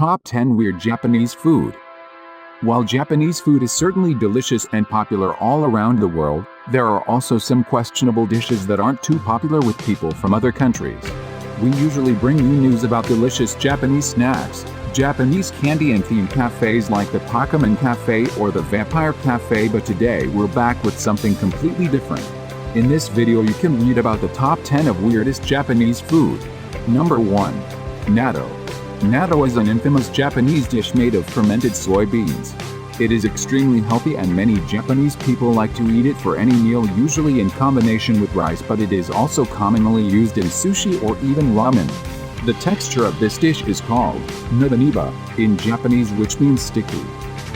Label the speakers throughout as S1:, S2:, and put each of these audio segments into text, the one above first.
S1: Top 10 Weird Japanese Food. While Japanese food is certainly delicious and popular all around the world, there are also some questionable dishes that aren't too popular with people from other countries. We usually bring you news about delicious Japanese snacks, Japanese candy and themed cafes like the Pokemon Cafe or the Vampire Cafe, but today we're back with something completely different. In this video you can read about the top 10 of weirdest Japanese food. Number 1. Natto. Natto is an infamous Japanese dish made of fermented soybeans. It is extremely healthy and many Japanese people like to eat it for any meal, usually in combination with rice, but it is also commonly used in sushi or even ramen. The texture of this dish is called nabaniba in Japanese, which means sticky.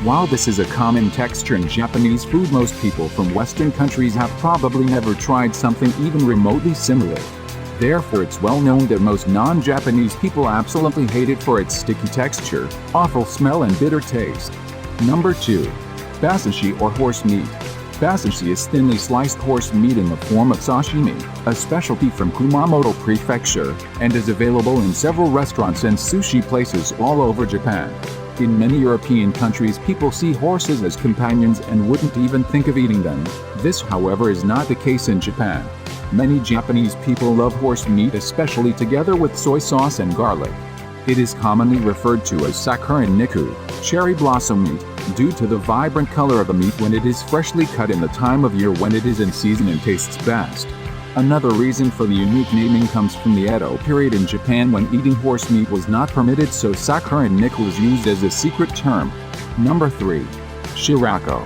S1: While this is a common texture in Japanese food, most people from Western countries have probably never tried something even remotely similar. Therefore, it's well known that most non-Japanese people absolutely hate it for its sticky texture, awful smell, and bitter taste. Number 2. Basushi or horse meat. Basushi is thinly sliced horse meat in the form of sashimi, a specialty from Kumamoto Prefecture, and is available in several restaurants and sushi places all over Japan. In many European countries, people see horses as companions and wouldn't even think of eating them. This, however, is not the case in Japan. Many Japanese people love horse meat, especially together with soy sauce and garlic. It is commonly referred to as sakura niku, cherry blossom meat, due to the vibrant color of the meat when it is freshly cut in the time of year when it is in season and tastes best. Another reason for the unique naming comes from the Edo period in Japan, when eating horse meat was not permitted, so sakura niku was used as a secret term. Number 3. Shirako.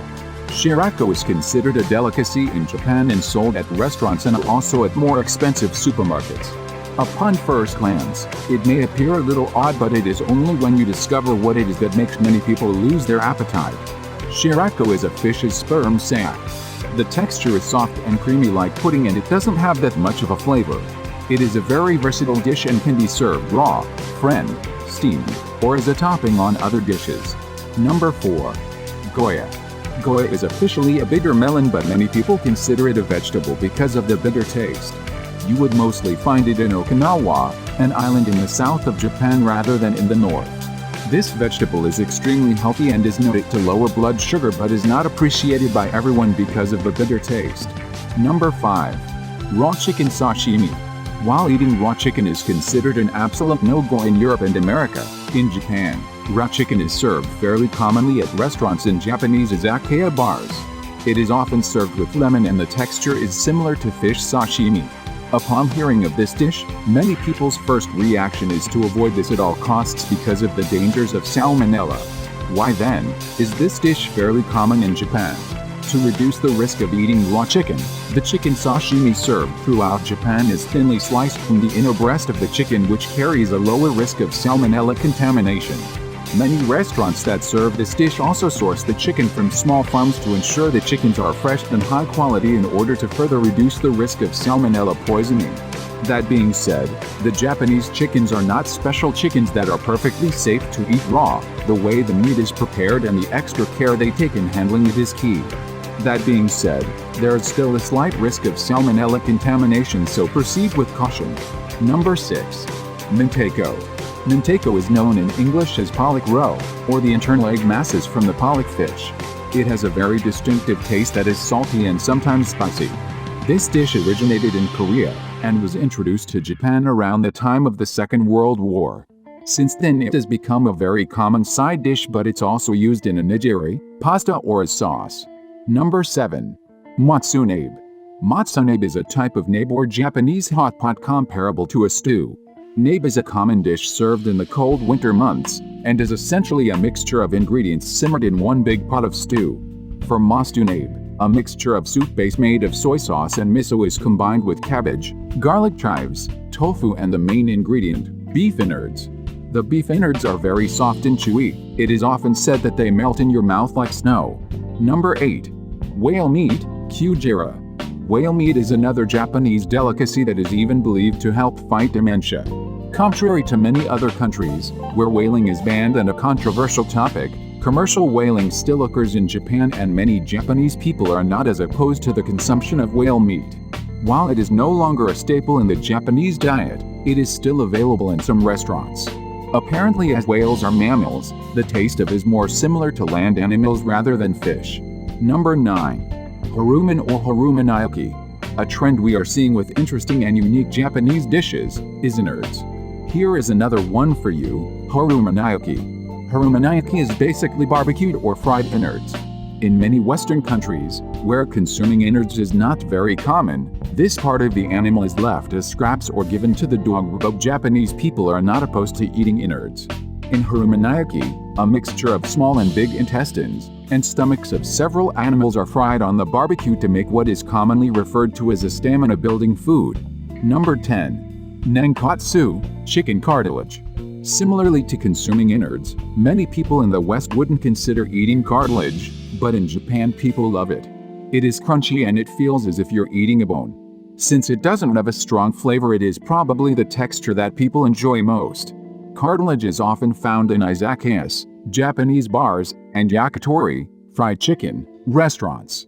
S1: Shirako is considered a delicacy in Japan and sold at restaurants and also at more expensive supermarkets. Upon first glance, it may appear a little odd, but it is only when you discover what it is that makes many people lose their appetite. Shirako is a fish's sperm sac. The texture is soft and creamy like pudding, and it doesn't have that much of a flavor. It is a very versatile dish and can be served raw, fried, steamed, or as a topping on other dishes. Number 4. Goya. Goya is officially a bitter melon, but many people consider it a vegetable because of the bitter taste. You would mostly find it in Okinawa, an island in the south of Japan rather than in the north. This vegetable is extremely healthy and is noted to lower blood sugar, but is not appreciated by everyone because of the bitter taste. Number 5. Raw chicken sashimi. While eating raw chicken is considered an absolute no-go in Europe and America, in Japan, raw chicken is served fairly commonly at restaurants and Japanese izakaya bars. It is often served with lemon and the texture is similar to fish sashimi. Upon hearing of this dish, many people's first reaction is to avoid this at all costs because of the dangers of salmonella. Why then, is this dish fairly common in Japan? To reduce the risk of eating raw chicken, the chicken sashimi served throughout Japan is thinly sliced from the inner breast of the chicken, which carries a lower risk of salmonella contamination. Many restaurants that serve this dish also source the chicken from small farms to ensure the chickens are fresh and high quality in order to further reduce the risk of salmonella poisoning. That being said, the Japanese chickens are not special chickens that are perfectly safe to eat raw. The way the meat is prepared and the extra care they take in handling it is key. That being said, there is still a slight risk of salmonella contamination, so proceed with caution. Number 6. Manteko. Manteko is known in English as pollock roe, or the internal egg masses from the pollock fish. It has a very distinctive taste that is salty and sometimes spicy. This dish originated in Korea, and was introduced to Japan around the time of the Second World War. Since then it has become a very common side dish, but it's also used in a nigiri, pasta, or as sauce. Number 7. Matsunabe. Matsunabe is a type of nabe or Japanese hot pot comparable to a stew. Nabe is a common dish served in the cold winter months, and is essentially a mixture of ingredients simmered in one big pot of stew. For matsunabe, a mixture of soup base made of soy sauce and miso is combined with cabbage, garlic chives, tofu, and the main ingredient, beef innards. The beef innards are very soft and chewy. It is often said that they melt in your mouth like snow. Number 8. Whale meat, kujira. Whale meat is another Japanese delicacy that is even believed to help fight dementia. Contrary to many other countries, where whaling is banned and a controversial topic, commercial whaling still occurs in Japan, and many Japanese people are not as opposed to the consumption of whale meat. While it is no longer a staple in the Japanese diet, it is still available in some restaurants. Apparently, as whales are mammals, the taste of is more similar to land animals rather than fish. Number 9. Harumen or harumanayaki. A trend we are seeing with interesting and unique Japanese dishes is innards. Here is another one for you, harumanayaki. Harumanayaki is basically barbecued or fried innards. In many Western countries, where consuming innards is not very common, this part of the animal is left as scraps or given to the dog, but Japanese people are not opposed to eating innards. In harumanayaki, a mixture of small and big intestines and stomachs of several animals are fried on the barbecue to make what is commonly referred to as a stamina-building food. Number 10. Nankatsu, chicken cartilage. Similarly to consuming innards, many people in the West wouldn't consider eating cartilage, but in Japan people love it. It is crunchy and it feels as if you're eating a bone. Since it doesn't have a strong flavor, it is probably the texture that people enjoy most. Cartilage is often found in izakayas, Japanese bars, and yakitori, fried chicken, restaurants.